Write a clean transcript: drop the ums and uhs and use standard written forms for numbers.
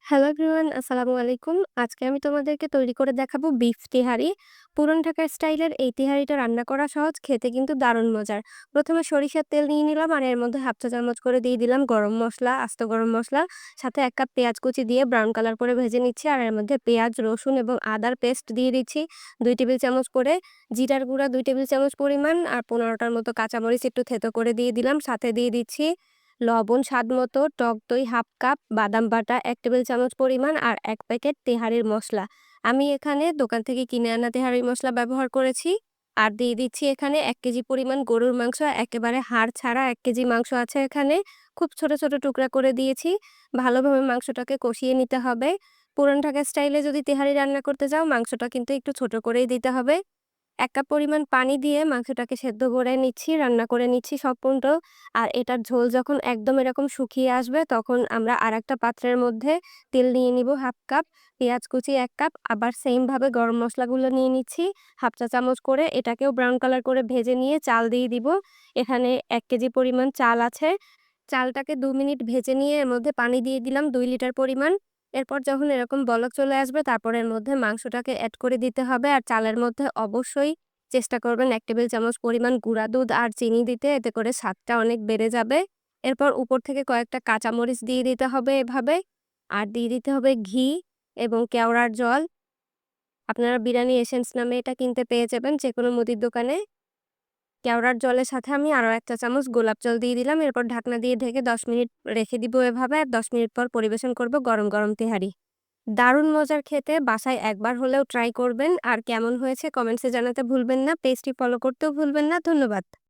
Hello everyone, আসসালামু আলাইকুম। আজকে আমি তোমাদেরকে তৈরি করে দেখাবো বিফ তেহারি। পুরান ঢাকার স্টাইলের এই তেহারিটা রান্না করা সহজ, খেতে কিন্তু দারুণ মজার। প্রথমে সরিষার তেল নিয়ে নিলাম আর এর মধ্যে 1/2 চা চামচ করে দিয়ে দিলাম গরম মসলা, আস্ত গরম মসলা। সাথে 1 কাপ পেঁয়াজ কুচি দিয়ে ব্রাউন কালার করে ভেজে নিচ্ছি আর এর মধ্যে পেঁয়াজ, রসুন এবং আদার পেস্ট দিয়ে দিচ্ছি 2 টেবিল চামচ করে। জিরার গুঁড়া 2 টেবিল চামচ পরিমাণ আর 15টার মতো কাঁচামরিচ একটু থেতো করে দিয়ে দিলাম। সাথে দিয়ে দিচ্ছি লবণ স্বাদমতো, টক দই 1/2 কাপ, বাদাম বাটা 1 টেবিল চামচ পরিমাণ আর 1 প্যাকেট তেহারির মসলা। আমি এখানে দোকান থেকে কিনে আনা তেহারির মসলা ব্যবহার করেছি। আর দিয়ে দিচ্ছি এখানে 1 কেজি পরিমাণ গরুর মাংস, একেবারে হাড় ছাড়া 1 কেজি মাংস আছে এখানে। খুব ছোট, ছোট টুকরা করে দিয়েছি। ভালোভাবে মাংসটাকে কষিয়ে নিতে হবে। পুরান ঢাকা স্টাইলে যদি তেহারি রান্না করতে চাও, মাংসটা কিন্তু একটু ছোট করেই দিতে হবে। ১ কাপ পরিমাণ পানি দিয়ে মাংসটাকে সেদ্ধ করে নিচ্ছি, রান্না করে নিচ্ছি সম্পূর্ণ। আর এটার ঝোল যখন একদম এরকম শুকিয়ে আসবে, তখন আমরা আরেকটা পাত্রের মধ্যে তেল নিয়ে নিব 1/2 কাপ, পেঁয়াজ কুচি 1 কাপ, আবার সেম ভাবে গরম মসলাগুলো নিয়ে নিচ্ছি 1/2 চা চামচ করে। এটাকেও ব্রাউন কালার করে ভেজে নিয়ে চাল দিয়ে দিব। এখানে ১ কেজি পরিমাণ চাল আছে। চালটাকে ২ মিনিট ভেজে নিয়ে এর মধ্যে পানি দিয়ে দিলাম ২ লিটার পরিমাণ। এরপর যখন এরকম বলক চলে আসবে, তারপর এর মধ্যে মাংসটাকে এড করে দিতে হবে। আর চালের মধ্যে অবশ্যই চেষ্টা করবেন ১ টেবিল চামচ পরিমাণ গুঁড়া দুধ আর চিনি দিতে, এতে করে স্বাদটা অনেক বেড়ে যাবে। এরপর উপর থেকে কয়েকটা কাঁচামরিচ দিয়ে দিতে হবে এভাবে। আর দিয়ে দিতে হবে ঘি এবং কেওড়ার জল। আপনারা বিরিয়ানি এসেন্স নামে এটা কিনতে পেয়ে যাবেন যেকোনো মুদির দোকানে। কেওড়ার জলের সাথে আমি আরও ১ চা চামচ গোলাপ জল দিয়ে দিলাম। এরপর ঢাকনা দিয়ে ঢেকে ১০ মিনিট রেখে দিব এভাবে। আর ১০ মিনিট পর পরিবেশন করব গরম, গরম তেহারি। দারুণ মজার খেতে, বাসায় একবার হলেও ট্রাই করবেন। আর কেমন হয়েছে কমেন্টসে জানাতে ভুলবেন না। পেজটি ফলো করতেও ভুলবেন না। ধন্যবাদ।